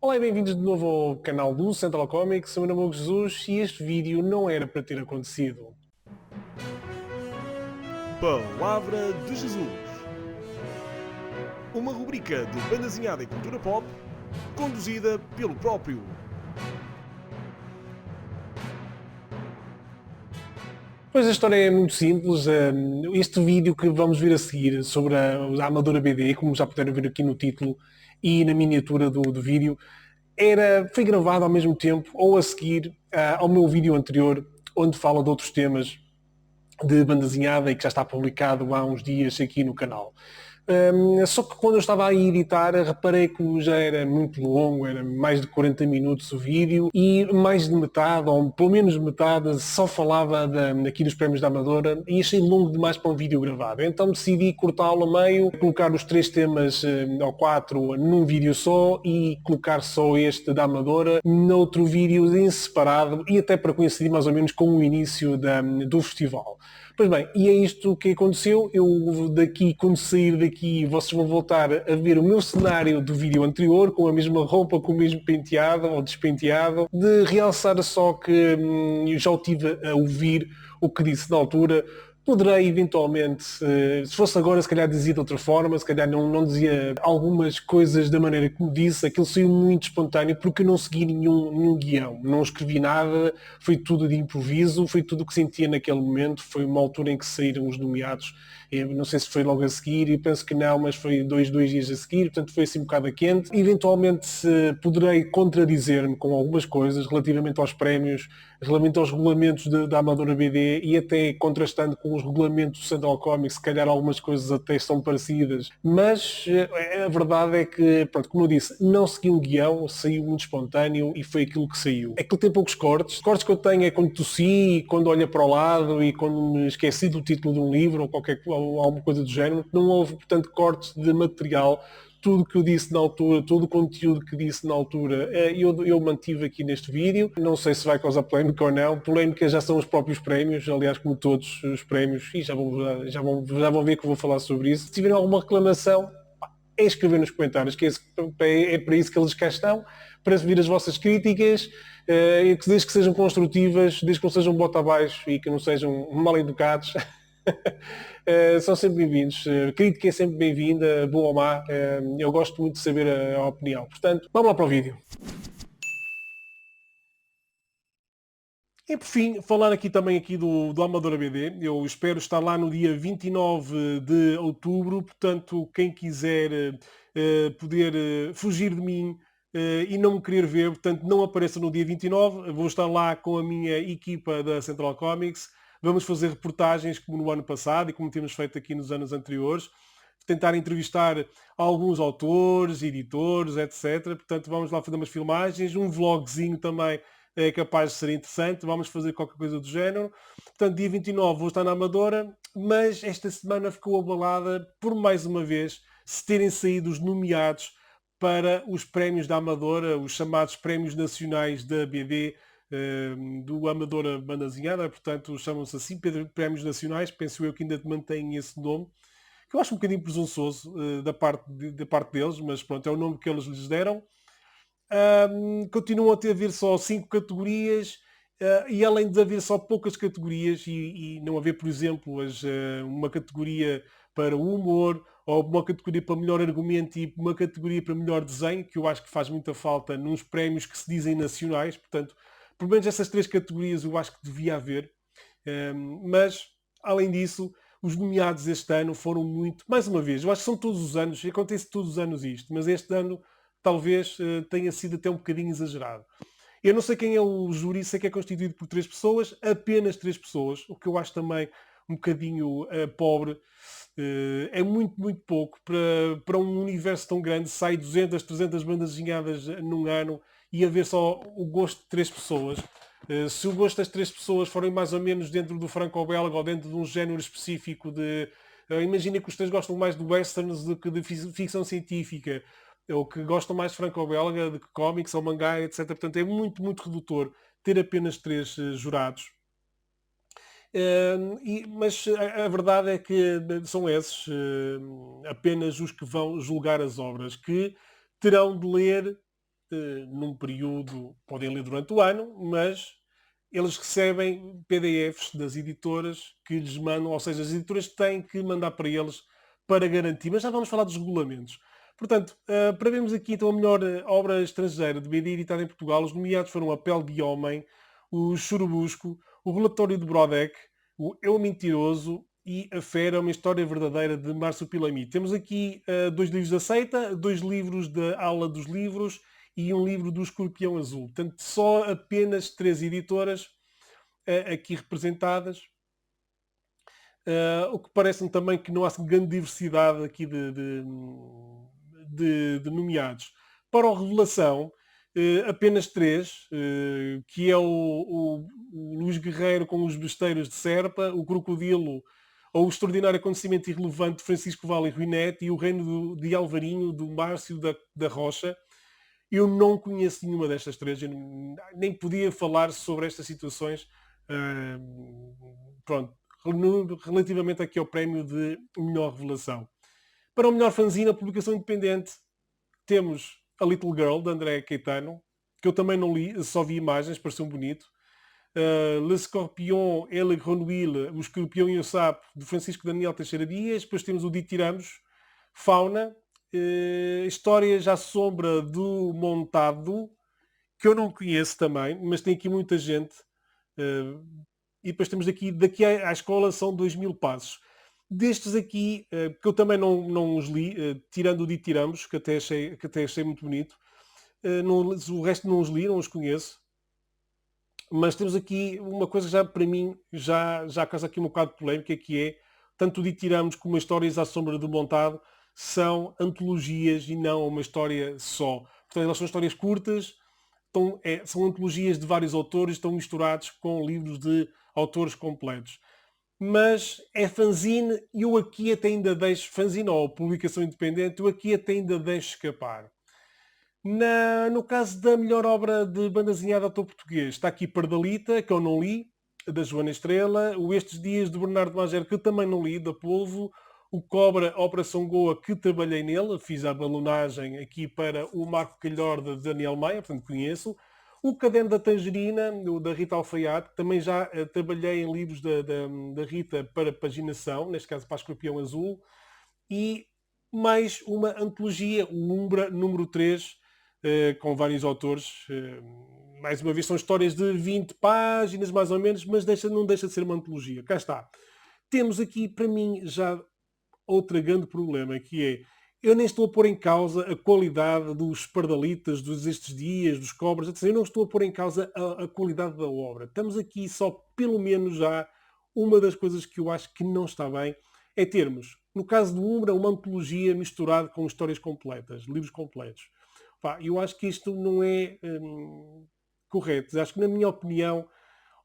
Olá e bem-vindos de novo ao canal do Central Comics. O meu nome é Hugo Jesus e este vídeo não era para ter acontecido. Palavra de Jesus. Uma rubrica de banda desenhada e cultura pop, conduzida pelo próprio. Pois a história é muito simples. Este vídeo que vamos ver a seguir sobre a Amadora BD, como já puderam ver aqui no título e na miniatura do vídeo, foi gravado ao mesmo tempo ou a seguir ao meu vídeo anterior, onde fala de outros temas de banda desenhada e que já está publicado há uns dias aqui no canal. Só que quando eu estava a editar, reparei que já era muito longo, era mais de 40 minutos o vídeo e mais de metade, ou pelo menos metade, só falava aqui dos prémios da Amadora e achei longo demais para um vídeo gravado. Então decidi cortá-lo a meio, colocar os três temas, ou quatro, num vídeo só e colocar só este da Amadora noutro vídeo em separado e até para coincidir mais ou menos com o início do festival. Pois bem, e é isto que aconteceu. Eu daqui, quando sair daqui, vocês vão voltar a ver o meu cenário do vídeo anterior, com a mesma roupa, com o mesmo penteado ou despenteado, de realçar só que já o tive a ouvir o que disse na altura. Poderei eventualmente, se fosse agora, se calhar dizia de outra forma, se calhar não dizia algumas coisas da maneira como disse. Aquilo saiu muito espontâneo porque eu não segui nenhum guião, não escrevi nada, foi tudo de improviso, foi tudo o que sentia naquele momento. Foi uma altura em que saíram os nomeados, eu não sei se foi logo a seguir, e penso que não, mas foi dois dias a seguir, portanto foi assim um bocado a quente. Eventualmente poderei contradizer-me com algumas coisas relativamente aos prémios, relativamente aos regulamentos da Amadora BD e até contrastando com os regulamentos do Central Comics. Se calhar algumas coisas até são parecidas, mas a verdade é que, pronto, como eu disse, não segui um guião, saiu muito espontâneo e foi aquilo que saiu. Aquilo tem poucos cortes. Os cortes que eu tenho é quando tossi, quando olho para o lado e quando me esqueci do título de um livro ou alguma coisa do género. Não houve, portanto, cortes de material. Tudo que eu disse na altura, todo o conteúdo que disse na altura, eu mantive aqui neste vídeo. Não sei se vai causar polémica ou não. Polémica já são os próprios prémios, aliás, como todos os prémios, e já vão ver que eu vou falar sobre isso. Se tiverem alguma reclamação, é escrever nos comentários, que é para isso que eles cá estão, para vir as vossas críticas, desde que sejam construtivas, desde que não sejam bota abaixo e que não sejam mal educados. São sempre bem-vindos. Crítica é sempre bem-vinda, boa ou má. Eu gosto muito de saber a opinião. Portanto, vamos lá para o vídeo. E por fim, falar aqui também do Amadora BD. Eu espero estar lá no dia 29 de outubro, portanto, quem quiser poder fugir de mim e não me querer ver, portanto, não apareça no dia 29. Vou estar lá com a minha equipa da Central Comics. Vamos fazer reportagens como no ano passado e como temos feito aqui nos anos anteriores. Tentar entrevistar alguns autores, editores, etc. Portanto, vamos lá fazer umas filmagens, um vlogzinho também é capaz de ser interessante. Vamos fazer qualquer coisa do género. Portanto, dia 29 vou estar na Amadora, mas esta semana ficou abalada por mais uma vez se terem saído os nomeados para os prémios da Amadora, os chamados prémios nacionais da BD, do Amadora Banda Desenhada. Portanto, chamam-se assim prémios nacionais. Penso eu que ainda mantêm esse nome, que eu acho um bocadinho presunçoso da parte deles, mas pronto, é o nome que eles lhes deram. Continuam a ter haver só 5 categorias, e além de haver só poucas categorias e não haver, por exemplo, uma categoria para o humor, ou uma categoria para melhor argumento e uma categoria para melhor desenho, que eu acho que faz muita falta nos prémios que se dizem nacionais. Portanto, pelo menos essas 3 categorias eu acho que devia haver. Mas, além disso, os nomeados este ano foram muito, mais uma vez, eu acho que são todos os anos, acontece todos os anos isto, mas este ano talvez tenha sido até um bocadinho exagerado. Eu não sei quem é o júri, sei que é constituído por 3 pessoas, apenas 3 pessoas, o que eu acho também um bocadinho pobre. É muito pouco para um universo tão grande. Sai 200, 300 bandas desenhadas num ano e haver só o gosto de 3 pessoas. Se o gosto das 3 pessoas forem mais ou menos dentro do franco-belga ou dentro de um género específico de... imagina que os 3 gostam mais de westerns do que de ficção científica, ou que gostam mais de franco-belga, de cómics ou mangá, etc. Portanto, é muito redutor ter apenas 3 jurados. Mas a verdade é que são esses apenas os que vão julgar as obras, que terão de ler num período, podem ler durante o ano, mas eles recebem PDFs das editoras que lhes mandam, ou seja, as editoras têm que mandar para eles para garantir. Mas já vamos falar dos regulamentos. Portanto, para vermos aqui então a melhor obra estrangeira de BD editada em Portugal, os nomeados foram A Pele de Homem, o Churubusco, o Relatório de Brodeck, o Eu Mentiroso e A Fera, uma história verdadeira de Márcio Pilami. Temos aqui 2 livros da Seita, 2 livros da Aula dos Livros e um livro do Escorpião Azul. Portanto, só apenas 3 editoras aqui representadas. O que parece-me também que não há assim grande diversidade aqui de nomeados. Para o Revelação, apenas 3, que é o Luís Guerreiro com Os Besteiros de Serpa, o Crocodilo ou O Extraordinário Acontecimento Irrelevante de Francisco Vale e Ruinete e O Reino de Alvarinho do Márcio da Rocha. Eu não conheço nenhuma destas 3, eu nem podia falar sobre estas situações. Pronto, relativamente aqui ao prémio de melhor revelação. Para o melhor fanzine, a publicação independente, temos A Little Girl, de André Caetano, que eu também não li, só vi imagens, pareceu-me bonito. Le Scorpion et le Grenouille, O Escorpião e o Sapo, de Francisco Daniel Teixeira Dias. Depois temos o Ditiramos, Fauna, Histórias à Sombra do Montado, que eu não conheço também, mas tem aqui muita gente. E depois temos daqui à escola são 2000 passos. Destes aqui, que eu também não os li, tirando o Ditiramos, que até achei muito bonito. O resto não os li, não os conheço. Mas temos aqui uma coisa que já para mim já causa aqui um bocado de polémica, que é, tanto o Ditiramos como as Histórias à Sombra do Montado são antologias e não uma história só. Portanto, elas são histórias curtas, são antologias de vários autores, estão misturados com livros de autores completos. Mas é fanzine e eu aqui até ainda deixo, fanzine ou publicação independente, eu aqui até ainda deixo escapar. No caso da melhor obra de banda desenhada autor português, está aqui Pardalita, que eu não li, da Joana Estrela, o Estes Dias de Bernardo Mager, que eu também não li, da Polvo, o Cobra Operação Goa, que trabalhei nele, fiz a balonagem aqui para o Marco Calhorda de Daniel Maia, portanto conheço. O Caderno da Tangerina, da Rita Alfaiate, também já trabalhei em livros da Rita para paginação, neste caso para a Escorpião Azul. E mais uma antologia, o Umbra número 3, com vários autores. Mais uma vez são histórias de 20 páginas, mais ou menos, mas não deixa de ser uma antologia. Cá está. Temos aqui, para mim, já outro grande problema, que é, eu nem estou a pôr em causa a qualidade dos Pardalitas, dos Estes Dias, dos Cobras, etc. Eu não estou a pôr em causa a qualidade da obra. Estamos aqui só, pelo menos já, uma das coisas que eu acho que não está bem, é termos, no caso do Umbra, uma antologia misturada com histórias completas, livros completos. Eu acho que isto não é correto. Acho que, na minha opinião,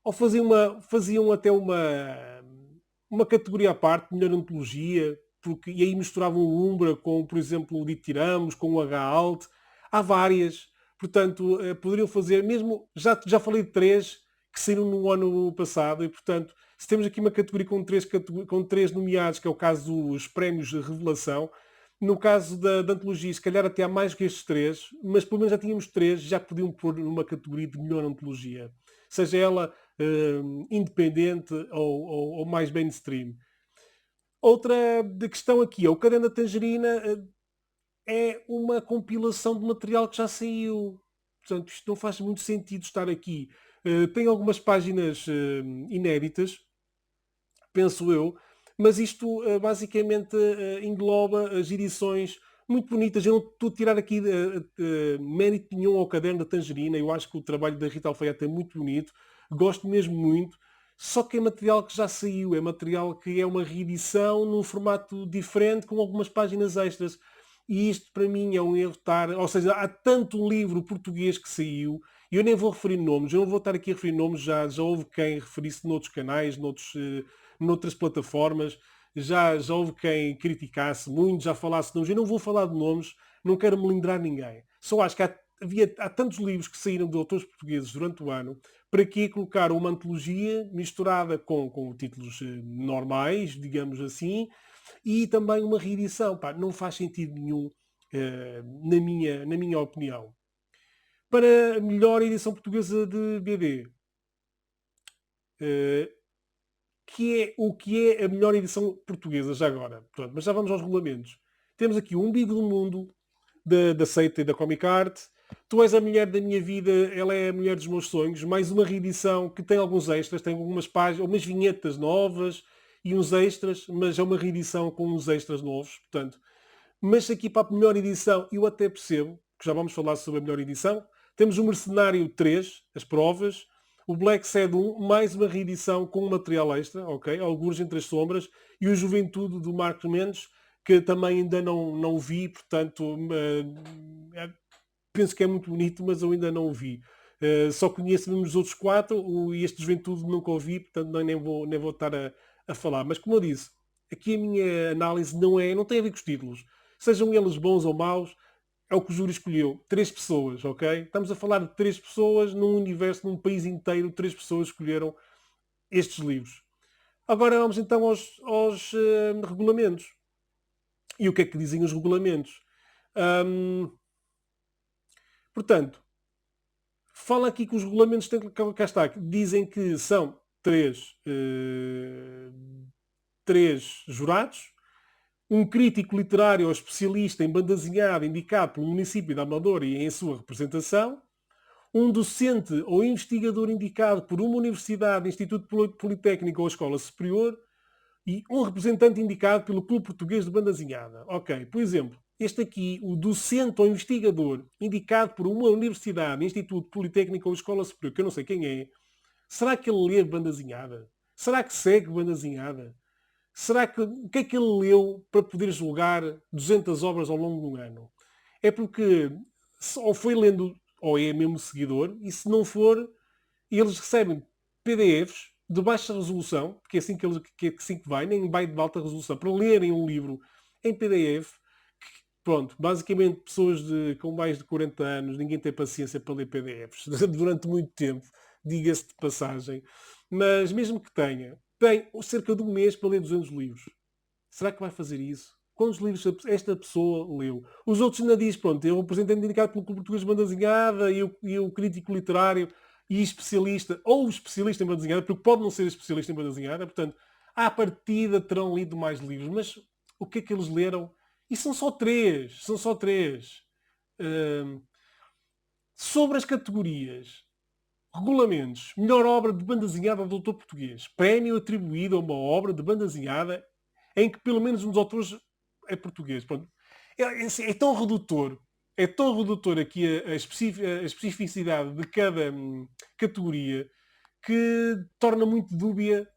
ou faziam até uma categoria à parte, melhor antologia, e aí misturavam o Umbra com, por exemplo, o Ditiramos, com o H-Alt. Há várias. Portanto, poderiam fazer, mesmo, já falei de 3 que saíram no ano passado, e, portanto, se temos aqui uma categoria com 3 nomeados, que é o caso dos prémios de revelação, no caso da antologia, se calhar até há mais que estes 3, mas pelo menos já tínhamos 3, já podiam pôr numa categoria de melhor antologia. Seja ela independente ou mais mainstream. Outra questão aqui é o Caderno da Tangerina, é uma compilação de material que já saiu. Portanto, isto não faz muito sentido estar aqui. Tem algumas páginas inéditas, penso eu, mas isto basicamente engloba as edições muito bonitas. Eu não estou a tirar aqui mérito nenhum ao Caderno da Tangerina. Eu acho que o trabalho da Rita Alfaiate é muito bonito. Gosto mesmo muito. Só que é material que já saiu. É material que é uma reedição num formato diferente, com algumas páginas extras. E isto para mim é um erro estar... Ou seja, há tanto livro português que saiu, e eu nem vou referir nomes. Eu não vou estar aqui a referir nomes. Já houve quem referisse noutros canais, noutras plataformas. Já houve quem criticasse muito, já falasse de nomes. Eu não vou falar de nomes, não quero melindrar ninguém. Só acho que há tantos livros que saíram de autores portugueses durante o ano, para que colocar uma antologia misturada com títulos normais, digamos assim, e também uma reedição. Não faz sentido nenhum, na minha opinião. para a melhor edição portuguesa de BD. O que é a melhor edição portuguesa, já agora. Pronto, mas já vamos aos regulamentos. Temos aqui o Umbigo do Mundo, da Seita e da Comic Art. Tu és a mulher da minha vida, ela é a mulher dos meus sonhos. Mais uma reedição que tem alguns extras, tem algumas páginas, umas vinhetas novas e uns extras, mas é uma reedição com uns extras novos, portanto. Mas aqui para a melhor edição, eu até percebo, que já vamos falar sobre a melhor edição, temos o Mercenário 3, as provas, o Black Sad 1, mais uma reedição com um material extra, ok? Algures entre as sombras, e o Juventude do Marco Mendes, que também ainda não vi, portanto, penso que é muito bonito, mas eu ainda não o vi. Só conheço mesmo os outros 4, e este Juventude nunca o vi, portanto nem vou estar a falar. Mas como eu disse, aqui a minha análise não tem a ver com os títulos. Sejam eles bons ou maus, é o que o júri escolheu. 3 pessoas, ok? Estamos a falar de 3 pessoas num universo, num país inteiro, 3 pessoas escolheram estes livros. Agora vamos então aos regulamentos. E o que é que dizem os regulamentos? Portanto, fala aqui que os regulamentos têm que cá está, dizem que são 3 jurados, um crítico literário ou especialista em banda desenhada indicado pelo município de Amadora e em sua representação, um docente ou investigador indicado por uma universidade, instituto politécnico ou escola superior e um representante indicado pelo Clube Português de Banda Desenhada. Ok, por exemplo, este aqui, o docente ou investigador indicado por uma universidade, instituto politécnico ou escola superior, que eu não sei quem é, será que ele lê banda desenhada? Será que segue banda desenhada? O que é que ele leu para poder julgar 200 obras ao longo de um ano? É porque ou foi lendo, ou é mesmo seguidor, e se não for, eles recebem PDFs de baixa resolução, porque é assim que vai, nem vai de alta resolução, para lerem um livro em PDF. Pronto, basicamente pessoas com mais de 40 anos, ninguém tem paciência para ler PDFs durante muito tempo, diga-se de passagem. Mas mesmo que tenha, tem cerca de um mês para ler 200 livros. Será que vai fazer isso? Quantos livros esta pessoa leu? Os outros ainda diz, pronto, eu representante indicado pelo Clube Português de Banda Desenhada e o crítico literário e especialista, ou especialista em banda desenhada, porque pode não ser especialista em banda desenhada, portanto, à partida terão lido mais livros, mas o que é que eles leram? E são só 3, sobre as categorias, regulamentos, melhor obra de banda desenhada do autor português, prémio atribuído a uma obra de banda desenhada em que pelo menos um dos autores é português. Pronto. É tão redutor, aqui a especificidade de cada categoria que torna muito dúbia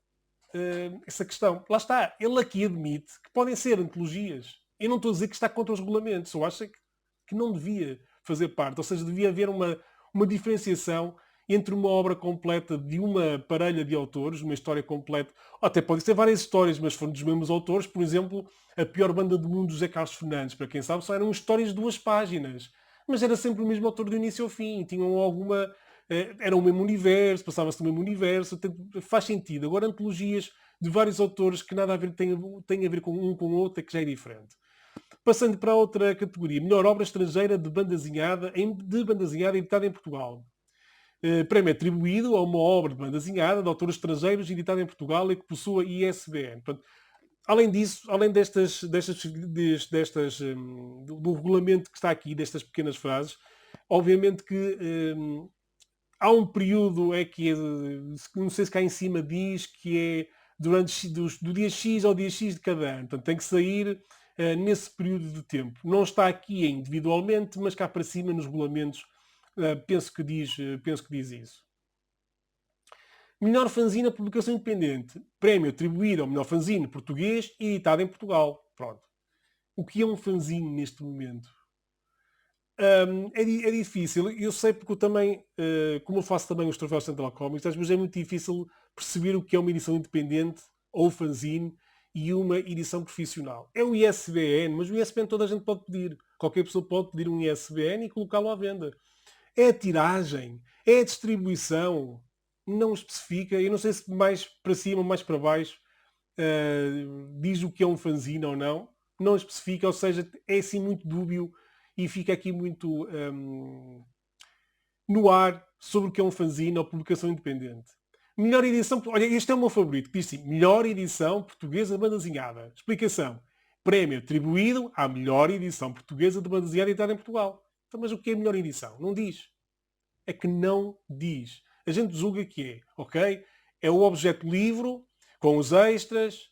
essa questão. Lá está, ele aqui admite que podem ser antologias. Eu não estou a dizer que está contra os regulamentos, eu acho que não devia fazer parte, ou seja, devia haver uma diferenciação entre uma obra completa de uma parelha de autores, uma história completa, ou até pode ser várias histórias, mas foram dos mesmos autores. Por exemplo, A Pior Banda do Mundo, José Carlos Fernandes, para quem sabe, só eram histórias de 2 páginas, mas era sempre o mesmo autor do início ao fim, tinham alguma... era o mesmo universo, passava-se no mesmo universo, faz sentido. Agora, antologias de vários autores que nada a ver, têm a ver com um com o outro, é que já é diferente. Passando para outra categoria, melhor obra estrangeira de banda desenhada editada em Portugal. Prémio atribuído a uma obra de banda desenhada de autores estrangeiros editada em Portugal e que possua ISBN. Portanto, além disso, além do regulamento que está aqui, destas pequenas frases, obviamente que há um período, não sei se cá em cima diz que é do dia X ao dia X de cada ano. Portanto, tem que sair nesse período de tempo. Não está aqui individualmente, mas cá para cima nos regulamentos penso que diz isso. Melhor fanzine, publicação independente. Prémio atribuído ao melhor fanzine português editado em Portugal. Pronto. O que é um fanzine neste momento? É difícil. Eu sei porque eu também, como eu faço também os troféus Central Comics, às vezes é muito difícil perceber o que é uma edição independente ou fanzine e uma edição profissional. É o ISBN, mas o ISBN toda a gente pode pedir. Qualquer pessoa pode pedir um ISBN e colocá-lo à venda. É a tiragem, é a distribuição, não especifica. Eu não sei se mais para cima ou mais para baixo diz o que é um fanzine ou não. Não especifica, ou seja, é assim muito dúbio e fica aqui muito no ar sobre o que é um fanzine ou publicação independente. Melhor edição... Olha, este é o meu favorito, que diz assim, melhor edição portuguesa de banda desenhada. Explicação. Prémio atribuído à melhor edição portuguesa de banda desenhada editada em Portugal. Então, mas o que é a melhor edição? Não diz. É que não diz. A gente julga que é, ok? É o objeto livro, com os extras,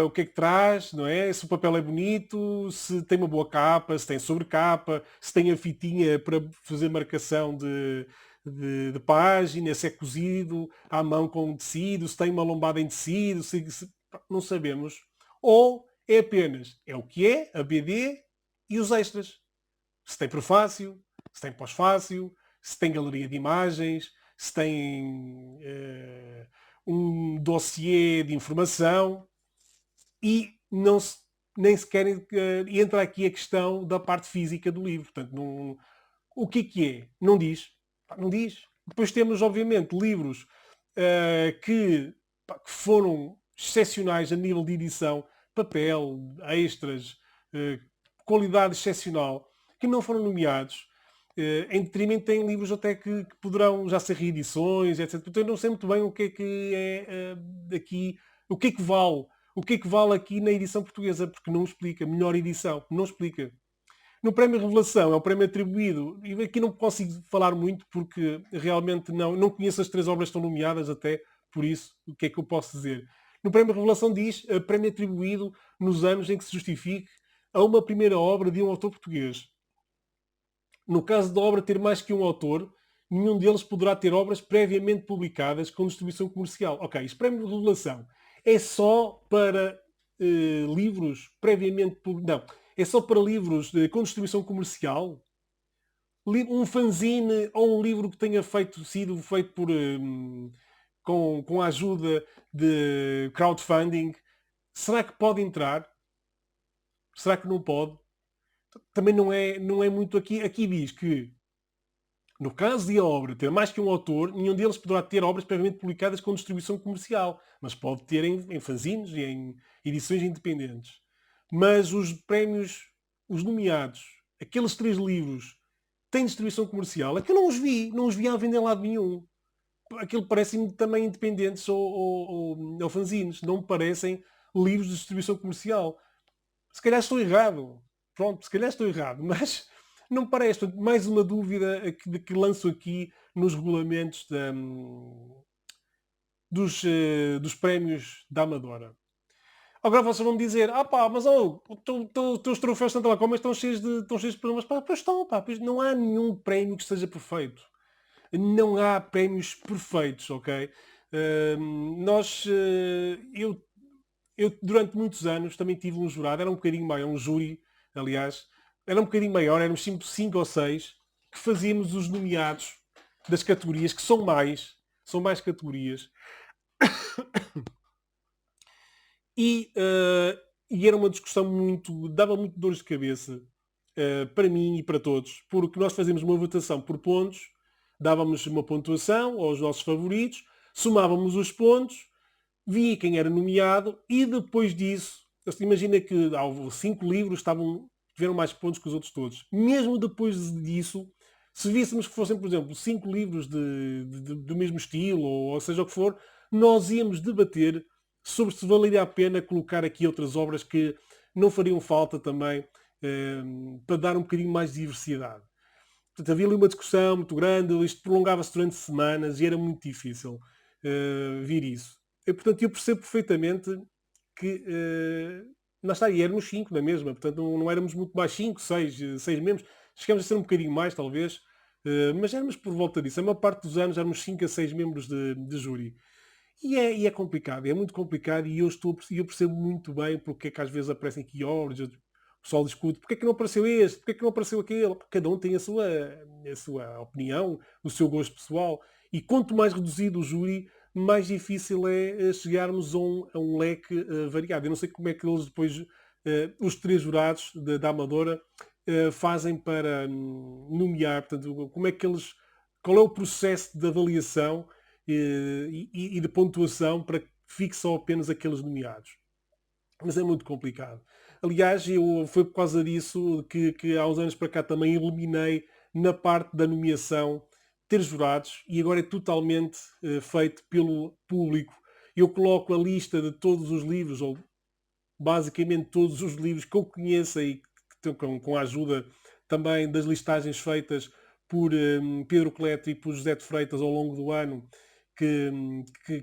o que é que traz, não é? Se o papel é bonito, se tem uma boa capa, se tem sobrecapa, se tem a fitinha para fazer marcação de página, se é cozido à mão com tecido, se tem uma lombada em tecido, não sabemos. Ou é apenas, é o que é, a BD e os extras. Se tem prefácio, se tem pós-fácio, se tem galeria de imagens, se tem um dossiê de informação e não se, nem sequer entra aqui a questão da parte física do livro. Portanto, não, o que é? Não diz. Não diz. Depois temos, obviamente, livros que foram excepcionais a nível de edição, papel, extras, qualidade excepcional, que não foram nomeados. Em detrimento tem livros até que poderão já ser reedições, etc. Portanto, eu não sei muito bem o que é que é aqui, o que é que vale aqui na edição portuguesa, porque não explica. Melhor edição, não explica. No Prémio Revelação, é o prémio atribuído, e aqui não consigo falar muito porque realmente não conheço as 3 obras que estão nomeadas até, por isso, o que é que eu posso dizer? No Prémio Revelação diz prémio atribuído nos anos em que se justifique a uma primeira obra de um autor português. No caso da obra ter mais que um autor, nenhum deles poderá ter obras previamente publicadas com distribuição comercial. Ok, este prémio de revelação é só para livros previamente publicados. Não, é só para livros com distribuição comercial. Um fanzine ou um livro que tenha sido feito por, com a ajuda de crowdfunding. Será que pode entrar? Será que não pode? Também não é muito aqui. Aqui diz que, no caso de a obra ter mais que um autor, nenhum deles poderá ter obras previamente publicadas com distribuição comercial, mas pode ter em fanzines e em edições independentes. Mas os prémios, os nomeados, aqueles 3 livros, têm distribuição comercial, é que eu não os vi à vender em lado nenhum. Aquilo parece-me também independentes ou fanzines, não me parecem livros de distribuição comercial. Se calhar estou errado. Pronto, se calhar estou errado, mas não me parece. Portanto, mais uma dúvida que lanço aqui nos regulamentos dos prémios da Amadora. Agora vocês vão me dizer, mas os teus troféus Santa Lacoma estão cheios de problemas. Pois estão, pois não há nenhum prémio que seja perfeito. Não há prémios perfeitos, ok? Eu durante muitos anos também tive um jurado, era um bocadinho maior, um júri, aliás, era um bocadinho maior, éramos 5 ou 6, que fazíamos os nomeados das categorias, que são mais categorias. E era uma discussão dava muito dores de cabeça para mim e para todos, porque nós fazíamos uma votação por pontos, dávamos uma pontuação aos nossos favoritos, somávamos os pontos, via quem era nomeado e depois disso, imagina que 5 livros tiveram mais pontos que os outros todos. Mesmo depois disso, se víssemos que fossem, por exemplo, 5 livros do mesmo estilo, ou seja o que for, nós íamos debater sobre se valeria a pena colocar aqui outras obras que não fariam falta também para dar um bocadinho mais de diversidade. Portanto, havia ali uma discussão muito grande, isto prolongava-se durante semanas e era muito difícil vir isso. Portanto, eu percebo perfeitamente que nós éramos 5 na mesma, portanto não éramos muito mais 5, 6 membros, chegamos a ser um bocadinho mais talvez, mas éramos por volta disso. A maior parte dos anos éramos 5 a 6 membros de júri. E é complicado, é muito complicado e eu percebo muito bem porque é que às vezes aparecem aqui obras, o pessoal discute, porque é que não apareceu este, porque é que não apareceu aquele. Cada um tem a sua opinião, o seu gosto pessoal. E quanto mais reduzido o júri, mais difícil é chegarmos a um leque variado. Eu não sei como é que eles depois, os 3 jurados da Amadora, fazem para nomear, portanto, qual é o processo de avaliação e de pontuação para que fique só apenas aqueles nomeados. Mas é muito complicado. Aliás, foi por causa disso que há uns anos para cá também eliminei na parte da nomeação ter jurados e agora é totalmente feito pelo público. Eu coloco a lista de todos os livros, ou basicamente todos os livros que eu conheço e que com a ajuda também das listagens feitas por Pedro Cleto e por José de Freitas ao longo do ano, que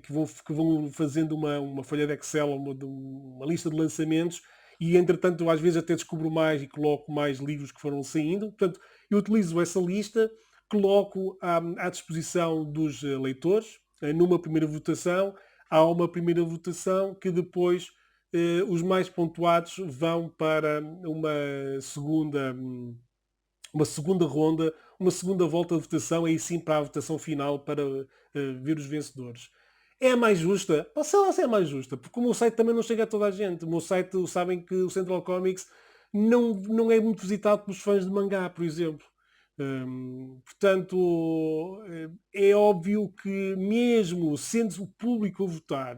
vão fazendo uma folha de Excel, uma lista de lançamentos, e entretanto eu às vezes até descubro mais e coloco mais livros que foram saindo. Portanto, eu utilizo essa lista, coloco à disposição dos leitores, numa primeira votação. Há uma primeira votação que depois os mais pontuados vão para uma segunda ronda, uma segunda volta de votação, aí sim para a votação final para ver os vencedores. É a mais justa? Sei lá se é a mais justa, porque o meu site também não chega a toda a gente. O meu site, sabem que o Central Comics não é muito visitado pelos fãs de mangá, por exemplo. Portanto, é óbvio que mesmo sendo o público a votar,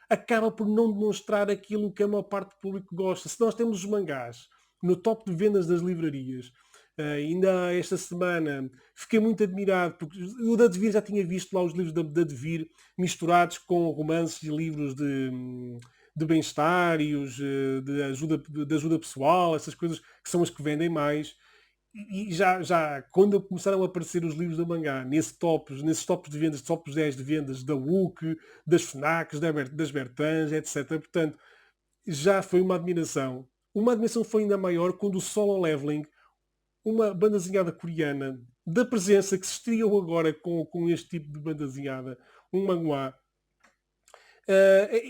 acaba por não demonstrar aquilo que a maior parte do público gosta. Se nós temos os mangás no top de vendas das livrarias, ainda esta semana fiquei muito admirado, porque o da Devir já tinha visto lá os livros da Devir misturados com romances e livros de bem-estar e os de ajuda pessoal, essas coisas que são as que vendem mais. E já quando começaram a aparecer os livros da mangá nesses tops de vendas, tops 10 de vendas da WUC, das FNACs, das Bertans, etc. Portanto, já foi uma admiração. Uma admiração foi ainda maior quando o Solo Leveling, uma banda desenhada coreana, da presença que se estreou agora com este tipo de banda desenhada, um manhwa,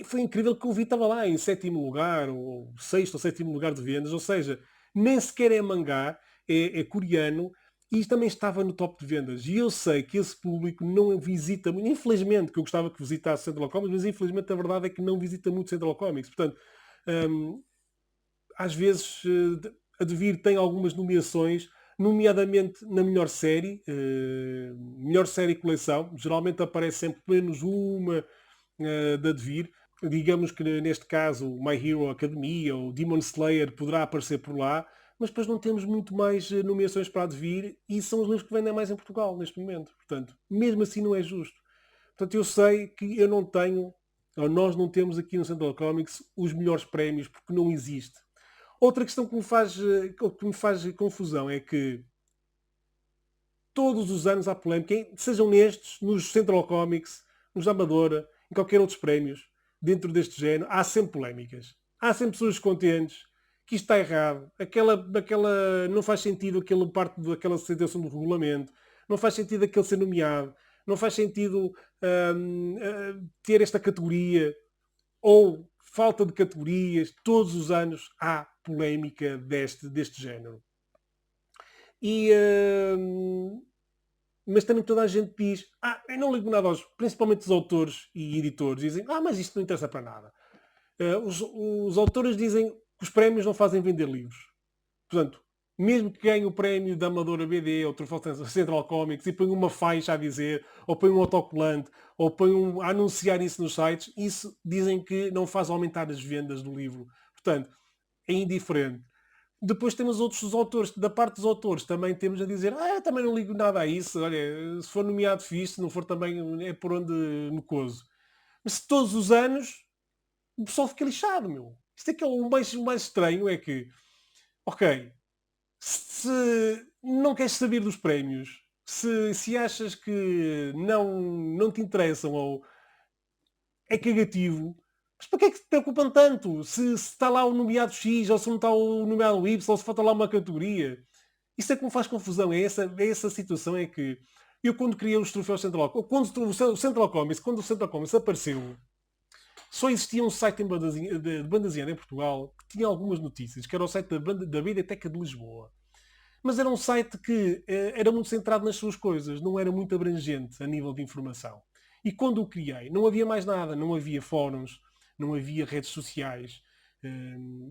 foi incrível que o vi estava lá em sétimo lugar, ou sexto ou sétimo lugar de vendas, ou seja, nem sequer é mangá, é coreano, e também estava no top de vendas. E eu sei que esse público não visita muito, infelizmente, que eu gostava que visitasse Central Comics, mas infelizmente a verdade é que não visita muito Central Comics. Portanto, às vezes a Devir tem algumas nomeações, nomeadamente na melhor série coleção. Geralmente aparece sempre pelo menos uma da Devir. Digamos que neste caso My Hero Academia ou Demon Slayer poderá aparecer por lá, mas depois não temos muito mais nomeações para a Devir e são os livros que vendem mais em Portugal neste momento. Portanto, mesmo assim não é justo. Portanto, eu sei que eu não tenho, ou nós não temos aqui no Central Comics os melhores prémios, porque não existe. Outra questão que me faz confusão é que todos os anos há polémica, sejam nestes, nos Central Comics, nos Amadora, em qualquer outros prémios, dentro deste género, há sempre polémicas. Há sempre pessoas descontentes, que isto está errado, não faz sentido aquela parte daquela situação do regulamento, não faz sentido aquele ser nomeado, não faz sentido ter esta categoria, ou falta de categorias. Todos os anos há polémica deste género. Mas também toda a gente diz, eu não ligo nada principalmente os autores e editores, dizem, mas isto não interessa para nada. Os autores dizem que os prémios não fazem vender livros. Portanto, mesmo que ganhe o prémio da Amadora BD ou Troféu Central Comics e põe uma faixa a dizer, ou põe um autocolante, ou põe a anunciar isso nos sites, isso dizem que não faz aumentar as vendas do livro. Portanto, é indiferente. Depois temos os autores, da parte dos autores também temos a dizer, eu também não ligo nada a isso, olha, se for nomeado fixe, se não for também é por onde me cozo. Mas todos os anos o pessoal fica lixado, meu. Isto é que é o mais estranho, é que, ok, se não queres saber dos prémios, se achas que não te interessam ou é cagativo, mas para que é que te preocupam tanto? Se está lá o nomeado X ou se não está o nomeado Y ou se falta lá uma categoria. Isso é que me faz confusão. É essa situação, é que eu quando criei os troféus Central Comics, quando o Central Comics apareceu, só existia um site de banda desenhada em Portugal que tinha algumas notícias, que era o site da Biblioteca de Lisboa. Mas era um site que era muito centrado nas suas coisas, não era muito abrangente a nível de informação. E quando o criei, não havia mais nada, não havia fóruns, não havia redes sociais,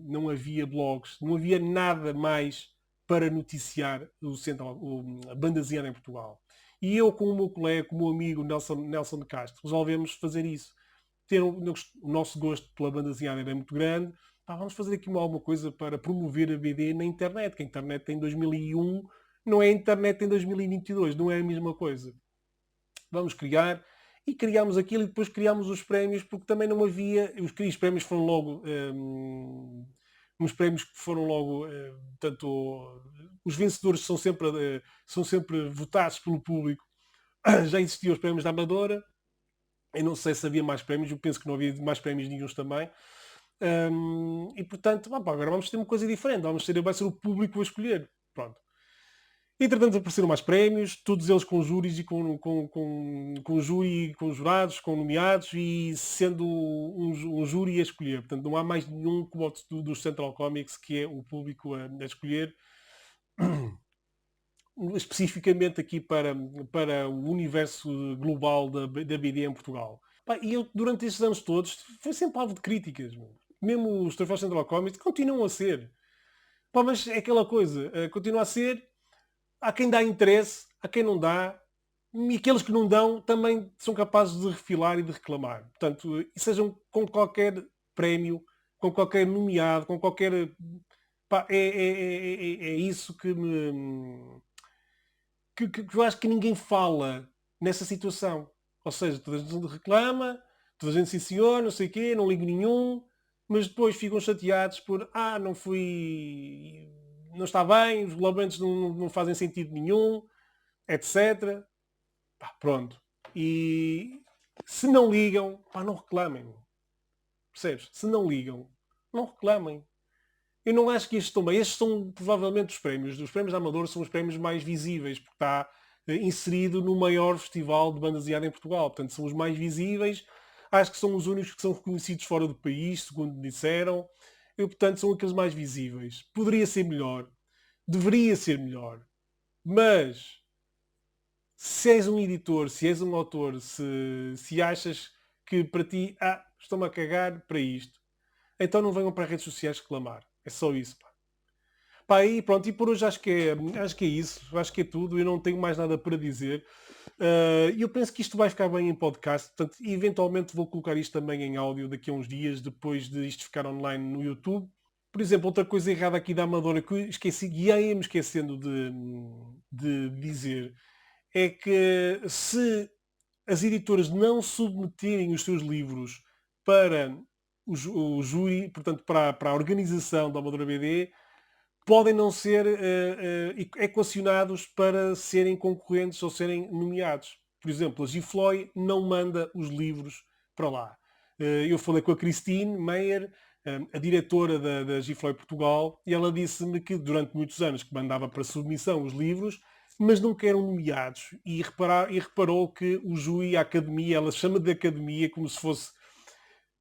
não havia blogs, não havia nada mais para noticiar a banda desenhada em Portugal. E eu, com o meu colega, com o meu amigo Nelson de Castro, resolvemos fazer isso. O nosso gosto pela banda desenhada era muito grande. Vamos fazer aqui alguma coisa para promover a BD na internet, que a internet em 2001 não é a internet em 2022, não é a mesma coisa. vamos criar. E criámos aquilo e depois criámos os prémios, porque também não havia... Os prémios foram logo... uns prémios que foram logo... portanto, os vencedores são sempre votados pelo público. Já existiam os prémios da Amadora. Eu não sei se havia mais prémios. Eu penso que não havia mais prémios nenhuns também. E portanto, agora vamos ter uma coisa diferente. Vai ser o público a escolher. Pronto. Entretanto apareceram mais prémios, todos eles com júris e com júri, com jurados, com nomeados e sendo um júri a escolher. Portanto, não há mais nenhum voto dos Central Comics, que é o público a escolher. Especificamente aqui para o universo global da BD em Portugal. E eu, durante estes anos todos, foi sempre alvo de críticas. Mesmo os troféus Central Comics continuam a ser. Mas é aquela coisa, continua a ser. Há quem dá interesse, há quem não dá, e aqueles que não dão também são capazes de refilar e de reclamar. Portanto, sejam com qualquer prémio, com qualquer nomeado, com qualquer... é isso que eu acho que ninguém fala nessa situação. Ou seja, toda a gente reclama, toda a gente sim senhor, não sei o quê, não ligo nenhum, mas depois ficam chateados por não fui... não está bem, os regulamentos não fazem sentido nenhum, etc. Pronto. E se não ligam, não reclamem. Percebes? Se não ligam, não reclamem. Eu não acho que estes estão bem. Estes são provavelmente os prémios. Os prémios da Amador são os prémios mais visíveis, porque está inserido no maior festival de banda desenhada em Portugal. Portanto, são os mais visíveis. Acho que são os únicos que são reconhecidos fora do país, segundo me disseram. E, portanto, são aqueles mais visíveis. Poderia ser melhor. Deveria ser melhor. Mas se és um editor, se és um autor, se achas que para ti, estou-me a cagar para isto, então não venham para as redes sociais reclamar. É só isso. E pronto, e por hoje acho que é isso. Acho que é tudo. Eu não tenho mais nada para dizer. Eu penso que isto vai ficar bem em podcast. Portanto, eventualmente vou colocar isto também em áudio daqui a uns dias, depois de isto ficar online no YouTube. Por exemplo, outra coisa errada aqui da Amadora que eu esqueci, e ia-me esquecendo de dizer, é que se as editoras não submeterem os seus livros para o júri, portanto para a organização da Amadora BD, podem não ser equacionados para serem concorrentes ou serem nomeados. Por exemplo, a Gifloy não manda os livros para lá. Eu falei com a Christine Meyer, a diretora da Gifloy Portugal, e ela disse-me que durante muitos anos que mandava para submissão os livros, mas nunca eram nomeados. E reparou que o júri, a academia, ela chama de academia como se fosse...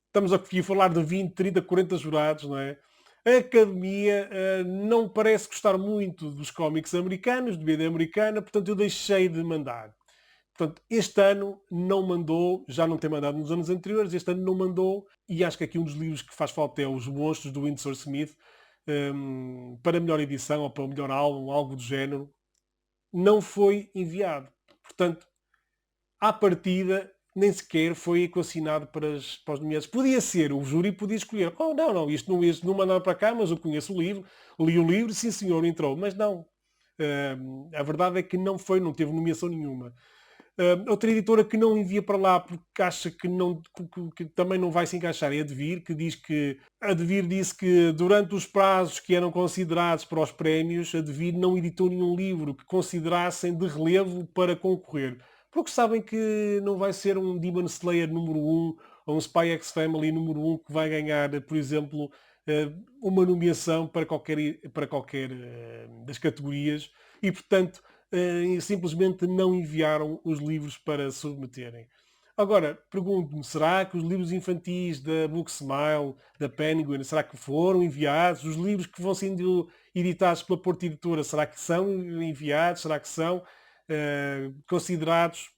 Estamos aqui a falar de 20, 30, 40 jurados, não é? A academia não parece gostar muito dos cómics americanos, de BD americana, portanto eu deixei de mandar. Portanto, este ano não mandou, já não tem mandado nos anos anteriores, este ano não mandou, e acho que aqui um dos livros que faz falta é Os Monstros, do Windsor Smith, para melhor edição ou para melhor álbum, algo do género, não foi enviado. Portanto, à partida, nem sequer foi equacionado para os nomeados. Podia ser, o júri podia escolher, não, isto não mandaram para cá, mas eu conheço o livro, li o livro, sim senhor, entrou, mas não. A verdade é que não teve nomeação nenhuma. Outra editora que não envia para lá porque acha que também não vai se encaixar é a Devir, que diz que a Devir disse que durante os prazos que eram considerados para os prémios, a Devir não editou nenhum livro que considerassem de relevo para concorrer. Porque sabem que não vai ser um Demon Slayer número 1 ou um Spy X Family número 1 que vai ganhar, por exemplo, uma nomeação para qualquer das categorias e, portanto, simplesmente não enviaram os livros para submeterem. Agora, pergunto-me, será que os livros infantis da Book Smile, da Penguin, será que foram enviados? Os livros que vão sendo editados pela Porta Editora, será que são enviados? Será que são considerados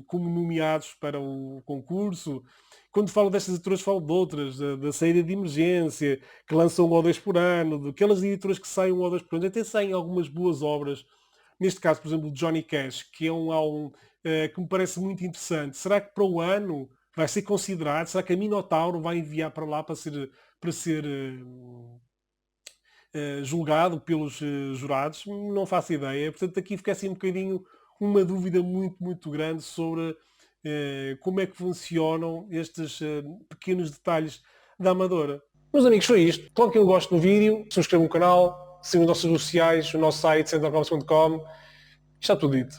como nomeados para o concurso? Quando falo destas editoras, falo de outras, da saída de emergência, que lançam um ou dois por ano, daquelas editoras que saem um ou dois por ano, até saem algumas boas obras. Neste caso, por exemplo, o Johnny Cash, que é um álbum que me parece muito interessante. Será que para o ano vai ser considerado? Será que a Minotauro vai enviar para lá para ser julgado pelos jurados? Não faço ideia. Portanto, aqui fica assim um bocadinho uma dúvida muito, muito grande sobre como é que funcionam estes pequenos detalhes da Amadora. Meus amigos, foi isto. Coloquem um gosto no vídeo, subscrevam o canal, sigam as nossas redes sociais, o nosso site, centralcoms.com. Está tudo dito.